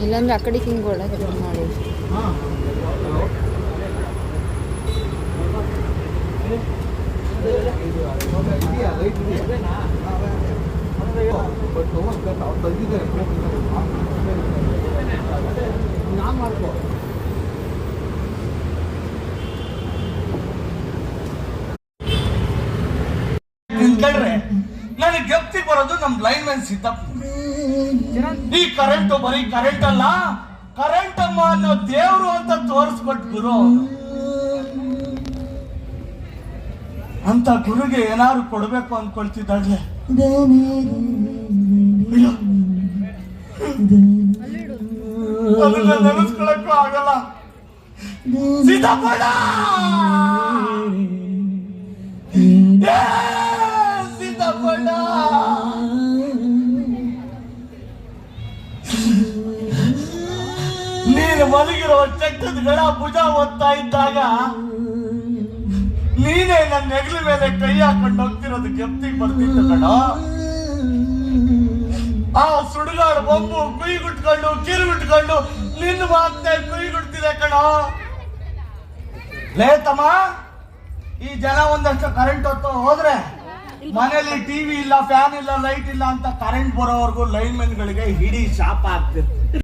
ಇಲ್ಲಾಂದ್ರೆ ಆ ಕಡೆ ಹಿಂಗೆ ಒಳಗೆ ಮಾಡಿ ನಾನು ಮಾಡ್ಕೋ ನಿಂತ್ಕೊಂಡ್ರೆ ನನಗೆ ಗೆಪ್ತಿಗೆ ಬರೋದು ನಮ್ ಲೈನ್ ಮ್ಯಾನ್ ಸಿದ್ದಪ್ಪ. ಈ ಕರೆಂಟು ಬರೀ ಕರೆಂಟ್ ಅಲ್ಲ, ಕರೆಂಟ್ ಅಮ್ಮ ಅನ್ನೋ ದೇವ್ರು ಅಂತ ತೋರಿಸ್ಕೊಟ್ ಗುರು. ಅಂತ ಗುರುಗೆ ಏನಾದ್ರು ಕೊಡ್ಬೇಕು ಅನ್ಕೊಳ್ತಿದ್ದಾಗ್ಲೆ ಅದನ್ನ ನೆನೆಸ್ಕೊಳಕ್ಕೂ ಆಗಲ್ಲ. ಸಿದ್ದಪ್ಪಣ್ಣ ಸಿದ್ದಪ್ಪಣ್ಣ ನೀನು ಮಲಗಿರೋ ಚಟ್ಟದ ಗಡ ಭುಜ ಓದ್ತಾ ಇದ್ದಾಗ ನೀನೇ ನನ್ನ ನೆಗಲ ಮೇಲೆ ಕೈ ಹಾಕೊಂಡು ಹೋಗ್ತಿರೋದು ಗೆಪ್ತಿಗೆ ಬರ್ತಿತ್ತು ಕಣ. ಆ ಸುಡುಗಾಡು ಬೊಂಬು ಕುಯ್ಗುಟ್ಕೊಂಡು ಕಿರುಗುಟ್ಕೊಂಡು ನಿನ್ನ ಮಾತೆ ಕುಯ್ಗುಡ್ತಿದೆ ಕಣ. ಲೇ ತಮ್ಮ, ಈ ಜನ ಒಂದಷ್ಟು ಕರೆಂಟ್ ಹೊತ್ತು ಹೋದ್ರೆ ಮನೇಲಿ ಟಿವಿ ಇಲ್ಲ, ಫ್ಯಾನ್ ಇಲ್ಲ, ಲೈಟ್ ಇಲ್ಲ ಅಂತ ಕರೆಂಟ್ ಬರೋವರೆಗೂ ಲೈನ್ ಮೆನ್ಗಳಿಗೆ ಹಿಡಿ ಶಾಪ ಆಗ್ತಿರ್ತಾರೆ.